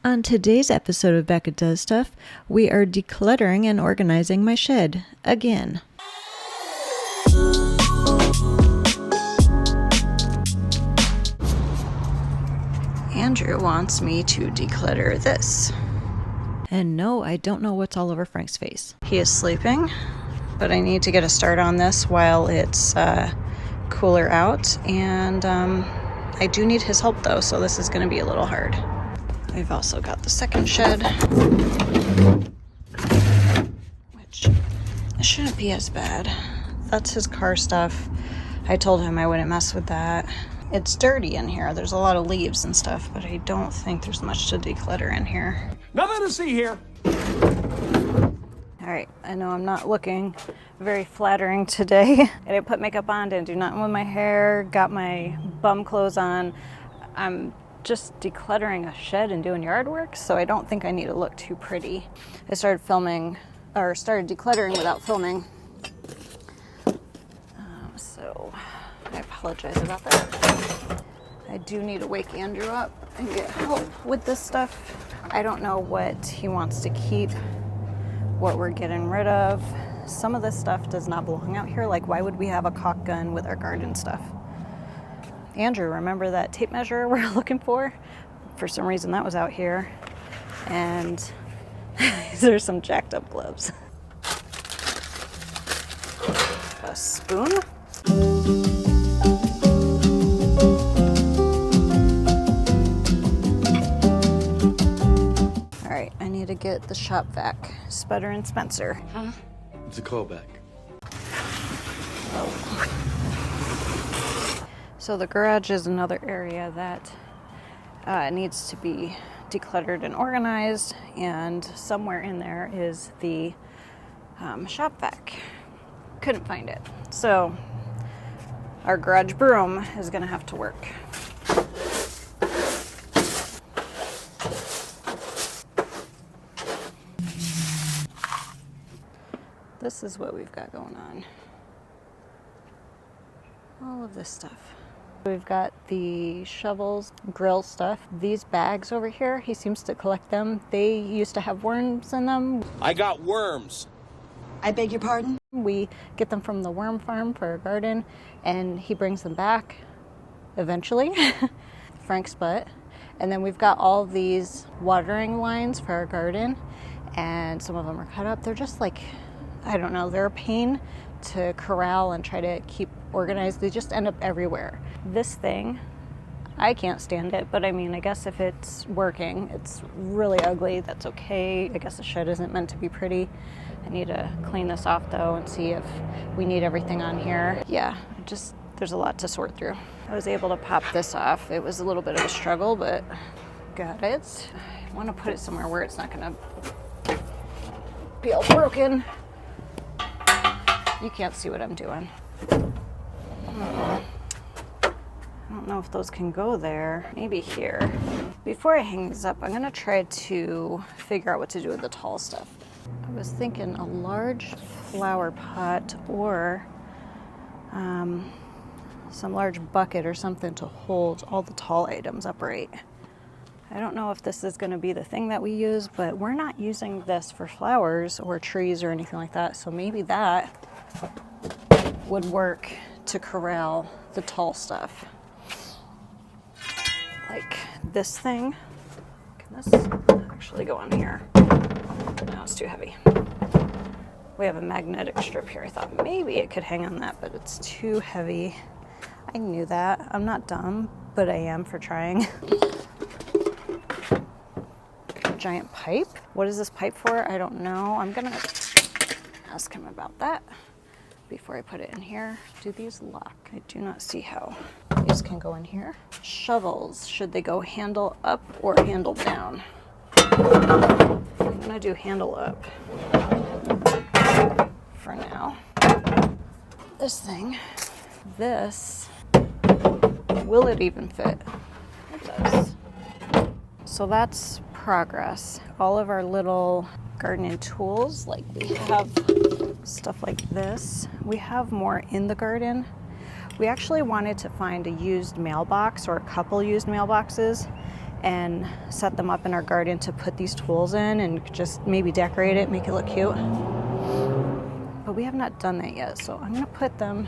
On today's episode of Becca Does Stuff, we are decluttering and organizing my shed again. Andrew wants me to declutter this. And no, I don't know what's all over Frank's face. He is sleeping, but I need to get a start on this while it's cooler out. And I do need his help though, so this is going to be a little hard. We've also got the second shed, which shouldn't be as bad. That's his car stuff. I told him I wouldn't mess with that. It's dirty in here. There's a lot of leaves and stuff, but I don't think there's much to declutter in here. Nothing to see here. All right, I know I'm not looking very flattering today. I didn't put makeup on, didn't do nothing with my hair, got my bum clothes on. I'm just decluttering a shed and doing yard work, so I don't think I need to look too pretty. I started decluttering without filming. So I apologize about that. I do need to wake Andrew up and get help with this stuff. I don't know what he wants to keep, what we're getting rid of. Some of this stuff does not belong out here. Like, why would we have a caulk gun with our garden stuff? Andrew, remember that tape measure we're looking for? For some reason that was out here. And these are some jacked up gloves. A spoon. All right, I need to get the shop vac. Sputter and Spencer. Huh? It's a callback. So the garage is another area that needs to be decluttered and organized, and somewhere in there is the shop vac. Couldn't find it. So our garage broom is going to have to work. This is what we've got going on. All of this stuff. We've got the shovels, grill stuff. These bags over here, he seems to collect them. They used to have worms in them. I got worms. I beg your pardon? We get them from the worm farm for our garden, and he brings them back eventually. Frank's butt. And then we've got all these watering lines for our garden, and some of them are cut up. They're just like, I don't know, they're a pain to corral and try to keep organized. They just end up everywhere. This thing, I can't stand it, but I mean, I guess if it's working, it's really ugly. That's okay. I guess the shed isn't meant to be pretty. I need to clean this off though and see if we need everything on here. Yeah, there's a lot to sort through. I was able to pop this off. It was a little bit of a struggle, but got it. I want to put it somewhere where it's not gonna be all broken. You can't see what I'm doing. I don't know if those can go there. Maybe here. Before I hang these up, I'm gonna try to figure out what to do with the tall stuff. I was thinking a large flower pot or some large bucket or something to hold all the tall items upright. I don't know if this is gonna be the thing that we use, but we're not using this for flowers or trees or anything like that, so maybe that would work to corral the tall stuff. Like this thing. Can this actually go on here? No, it's too heavy. We have a magnetic strip here. I thought maybe it could hang on that, but it's too heavy. I knew that. I'm not dumb, but I am for trying. Giant pipe. What is this pipe for? I don't know. I'm gonna ask him about that before I put it in here. Do these lock? I do not see how. These can go in here. Shovels, should they go handle up or handle down? I'm gonna do handle up for now. This thing, will it even fit? It does. So that's progress. All of our little gardening tools, like we have stuff like this. We have more in the garden. We actually wanted to find a used mailbox or a couple used mailboxes and set them up in our garden to put these tools in and just maybe decorate it, make it look cute. But we have not done that yet, so I'm gonna put them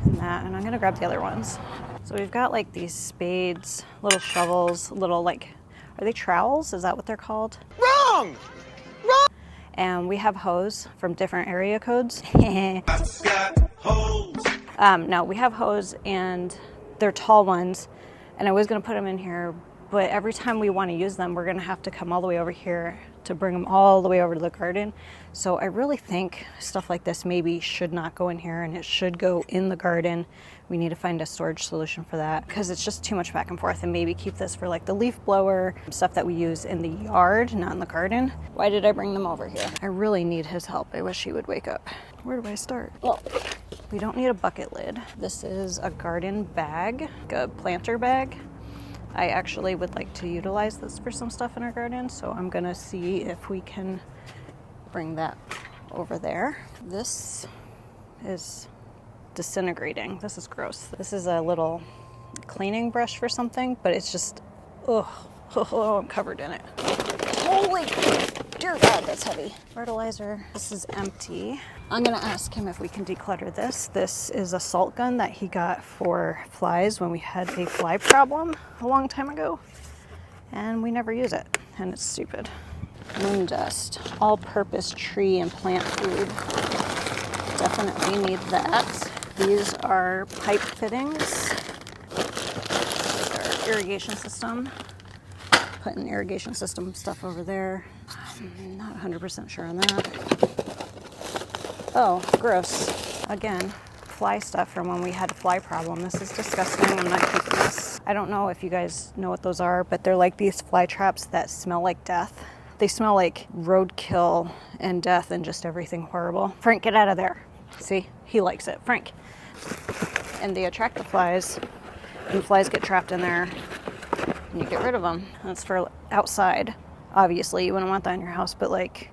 in that, and I'm gonna grab the other ones. So we've got like these spades, little shovels, little like, are they trowels? Is that what they're called? Wrong! And we have hose from different area codes. No, we have hose and they're tall ones, and I was gonna put them in here, but every time we wanna use them, we're gonna have to come all the way over here to bring them all the way over to the garden. So I really think stuff like this maybe should not go in here and it should go in the garden. We need to find a storage solution for that because it's just too much back and forth, and maybe keep this for like the leaf blower, stuff that we use in the yard, not in the garden. Why did I bring them over here? I really need his help. I wish he would wake up. Where do I start? Well, we don't need a bucket lid. This is a garden bag, a planter bag. I actually would like to utilize this for some stuff in our garden, so I'm gonna see if we can bring that over there. This is disintegrating. This is gross. This is a little cleaning brush for something, but it's just, oh, I'm covered in it. Holy dear God, that's heavy. Fertilizer, this is empty. I'm gonna ask him if we can declutter this. This is a salt gun that he got for flies when we had a fly problem a long time ago, and we never use it, and it's stupid. Moon dust, all-purpose tree and plant food. Definitely need that. These are pipe fittings. This is our irrigation system. Putting irrigation system stuff over there. I'm not 100% sure on that. Oh, gross. Again, fly stuff from when we had a fly problem. This is disgusting. I'm not keeping this. I don't know if you guys know what those are, but they're like these fly traps that smell like death. They smell like roadkill and death and just everything horrible. Frank, get out of there. See, he likes it. Frank. And they attract the flies, and the flies get trapped in there, and you get rid of them. That's for outside. Obviously, you wouldn't want that in your house, but like,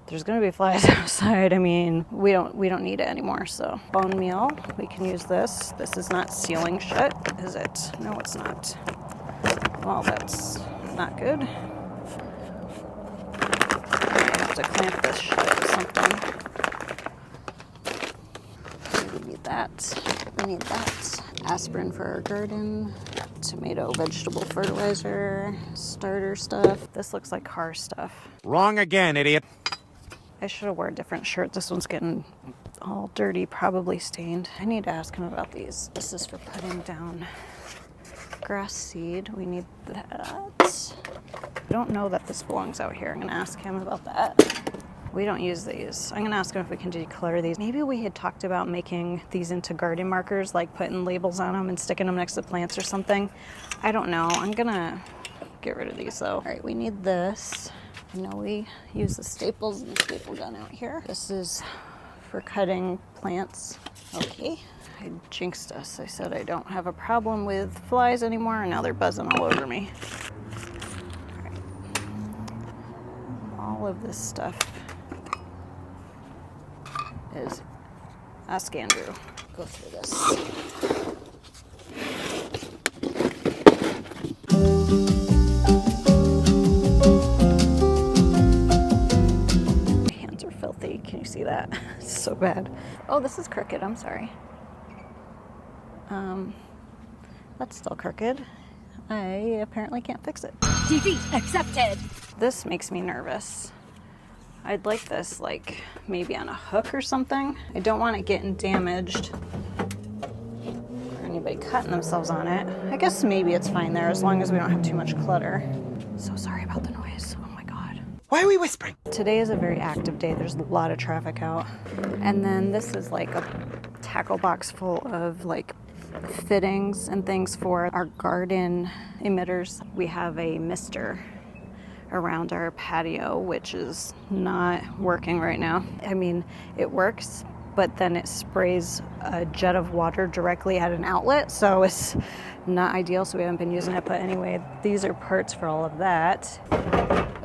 there's gonna be flies outside. I mean, we don't need it anymore. So bone meal, we can use this. This is not sealing shut, is it? No, it's not. Well, that's not good. I have to clamp this shut with something. We need that. We need that. Aspirin for our garden. Tomato, vegetable fertilizer, starter stuff. This looks like car stuff. Wrong again, idiot. I should have worn a different shirt. This one's getting all dirty, probably stained. I need to ask him about these. This is for putting down grass seed. We need that. I don't know that this belongs out here. I'm gonna ask him about that. We don't use these. I'm gonna ask him if we can declutter these. Maybe we had talked about making these into garden markers, like putting labels on them and sticking them next to plants or something. I don't know. I'm gonna get rid of these though. All right, we need this. I know we use the staples and the staple gun out here. This is for cutting plants. Okay, I jinxed us. I said I don't have a problem with flies anymore, and now they're buzzing all over me. All right. All of this stuff is, ask Andrew. Go through this. Can you see that? It's so bad. Oh, this is crooked. I'm sorry. That's still crooked. I apparently can't fix it. Defeat accepted. This makes me nervous. I'd like this, like, maybe on a hook or something. I don't want it getting damaged or anybody cutting themselves on it. I guess maybe it's fine there as long as we don't have too much clutter. So sorry about the noise. Oh my God. Why are we whispering? Today is a very active day. There's a lot of traffic out. And then this is like a tackle box full of like fittings and things for our garden emitters. We have a mister around our patio, which is not working right now. I mean, it works, but then it sprays a jet of water directly at an outlet, so it's not ideal, so we haven't been using it. But anyway, these are parts for all of that.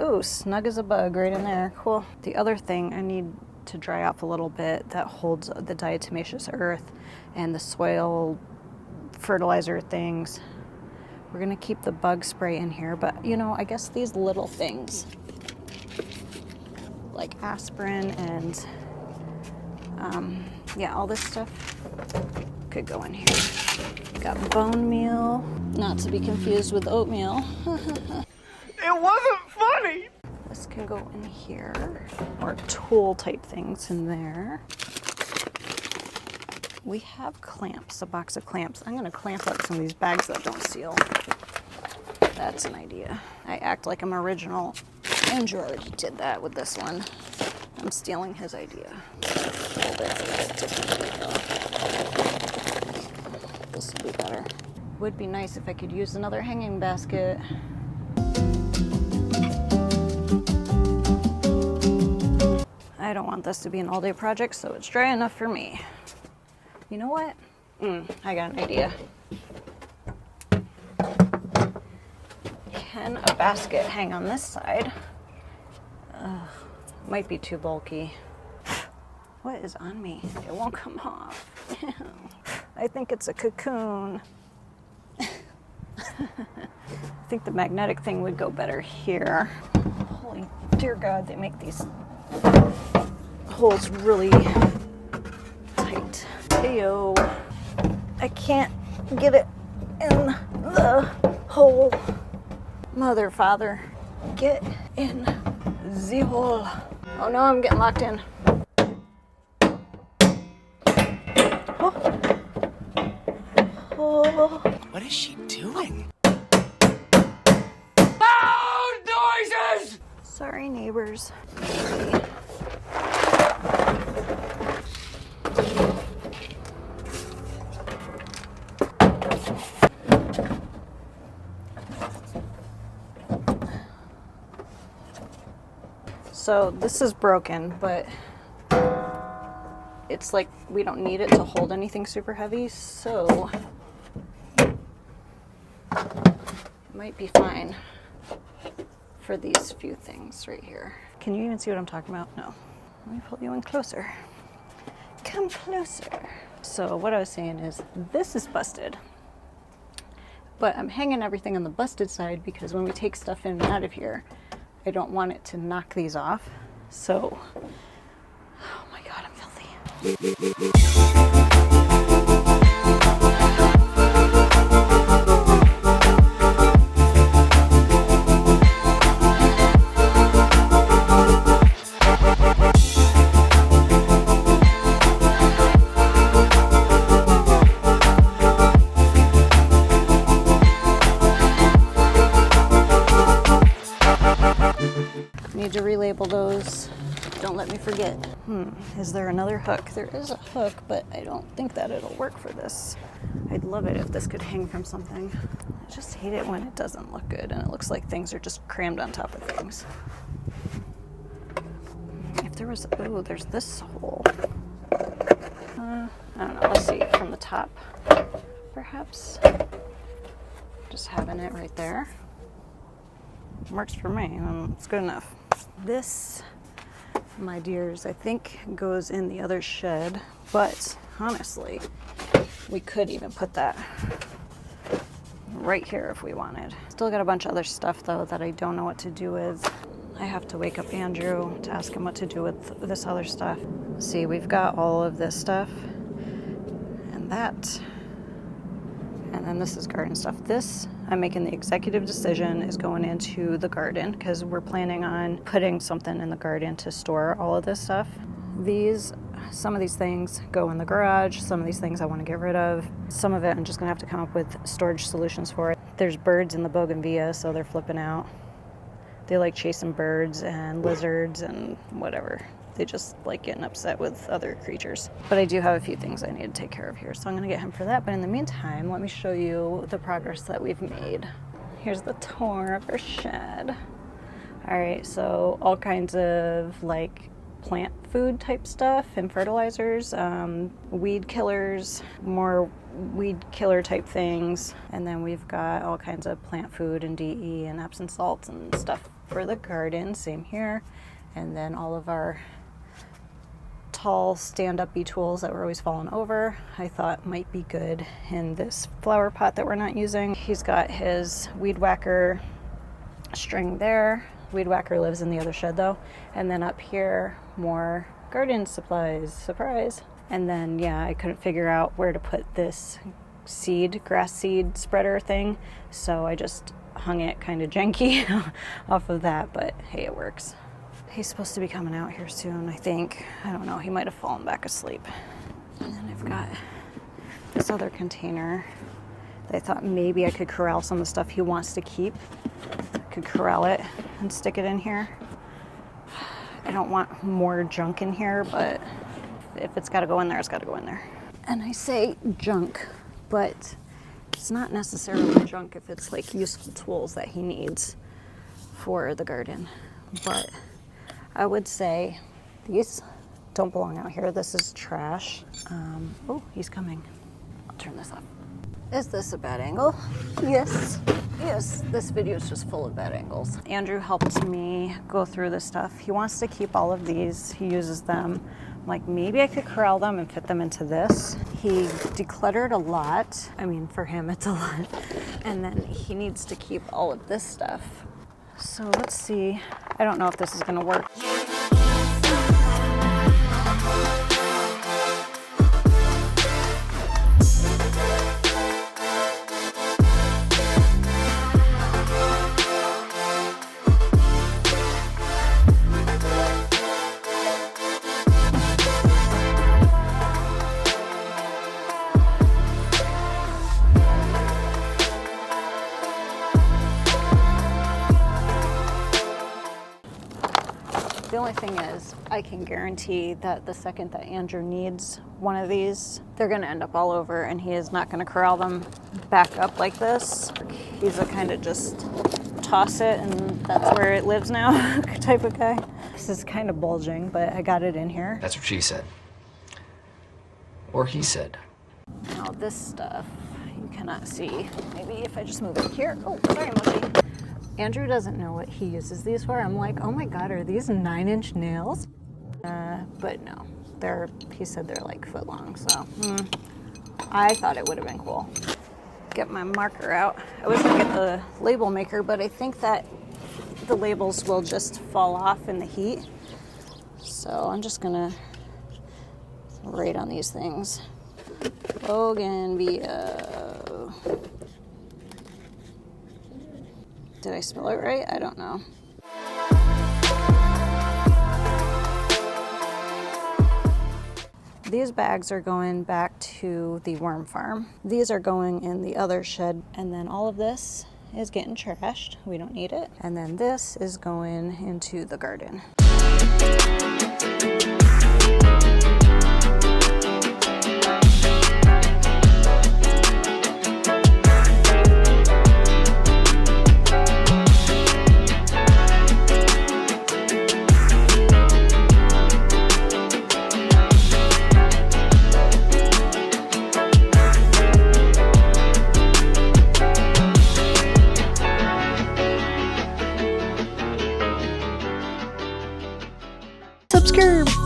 Ooh, snug as a bug right in there. Cool. The other thing, I need to dry off a little bit that holds the diatomaceous earth and the soil fertilizer things. We're gonna keep the bug spray in here, but you know, I guess these little things like aspirin and yeah, all this stuff could go in here. Got bone meal, not to be confused with oatmeal. It wasn't funny! This can go in here, or tool type things in there. We have clamps, a box of clamps. I'm gonna clamp up some of these bags that don't seal. That's an idea. I act like I'm original. Andrew already did that with this one. I'm stealing his idea. Hold it for that different though. This would be better. Would be nice if I could use another hanging basket. I don't want this to be an all-day project, so it's dry enough for me. You know what? I got an idea. Can a basket hang on this side? Might be too bulky. What is on me? It won't come off. I think it's a cocoon. I think the magnetic thing would go better here. Holy dear God, they make these holes really tight. Heyo. I can't get it in the hole. Mother, father, get in the hole. Oh no, I'm getting locked in. Oh. What is she doing? Sorry, neighbors. So this is broken, but it's like we don't need it to hold anything super heavy, so it might be fine for these few things right here. Can you even see what I'm talking about? No. Let me pull you in closer. Come closer. So what I was saying is this is busted, but I'm hanging everything on the busted side because when we take stuff in and out of here, I don't want it to knock these off. So, oh my God, I'm filthy. Need to relabel those. Don't let me forget. Is there another hook? There is a hook, but I don't think that it'll work for this. I'd love it if this could hang from something. I just hate it when it doesn't look good and it looks like things are just crammed on top of things. If there was, oh, there's this hole. I don't know, let's see, from the top, perhaps. Just having it right there. Works for me, it's good enough. This, my dears, I think goes in the other shed, but honestly, we could even put that right here if we wanted. Still got a bunch of other stuff though that I don't know what to do with. I have to wake up Andrew to ask him what to do with this other stuff. See, we've got all of this stuff and that. And then this is garden stuff. This, I'm making the executive decision, is going into the garden because we're planning on putting something in the garden to store all of this stuff. Some of these things go in the garage. Some of these things I want to get rid of. Some of it I'm just going to have to come up with storage solutions for it. There's birds in the bougainvillea, so they're flipping out. They like chasing birds and lizards and whatever. They just like getting upset with other creatures. But I do have a few things I need to take care of here, so I'm gonna get him for that. But in the meantime, let me show you the progress that we've made. Here's the tour of our shed. All right, so all kinds of like plant food type stuff and fertilizers, weed killers, more weed killer type things. And then we've got all kinds of plant food and DE and Epsom salts and stuff for the garden, same here. And then all of our tall stand-up-y tools that were always falling over, I thought might be good in this flower pot that we're not using. He's got his weed whacker string there. Weed whacker lives in the other shed though. And then up here, more garden supplies, surprise. And then, yeah, I couldn't figure out where to put this grass seed spreader thing. So I just hung it kind of janky off of that, but hey, it works. He's supposed to be coming out here soon, I think. I don't know, he might have fallen back asleep. And then I've got this other container that I thought maybe I could corral some of the stuff he wants to keep. I could corral it and stick it in here. I don't want more junk in here, but if it's gotta go in there, it's gotta go in there. And I say junk, but it's not necessarily junk if it's like useful tools that he needs for the garden. But I would say these don't belong out here. This is trash. Oh, he's coming. I'll turn this off. Is this a bad angle? Yes. Yes, this video is just full of bad angles. Andrew helped me go through this stuff. He wants to keep all of these. He uses them. Like, maybe I could corral them and fit them into this. He decluttered a lot. I mean, for him, it's a lot. And then he needs to keep all of this stuff. So let's see. I don't know if this is gonna work. The only thing is, I can guarantee that the second that Andrew needs one of these, they're gonna end up all over and he is not gonna corral them back up like this. He's a kind of just toss it and that's where it lives now type of guy. This is kind of bulging, but I got it in here. That's what she said. Or he said. Now this stuff, you cannot see. Maybe if I just move it here. Oh, sorry, mushy. Andrew doesn't know what he uses these for. I'm like, oh my God, are these 9-inch nails? But no, he said they're like foot long, so I thought it would have been cool. Get my marker out. I was gonna get the label maker, but I think that the labels will just fall off in the heat. So I'm just gonna write on these things. Bougainvillea. Did I spell it right? I don't know. These bags are going back to the worm farm. These are going in the other shed. And then all of this is getting trashed. We don't need it. And then this is going into the garden. Subscribe!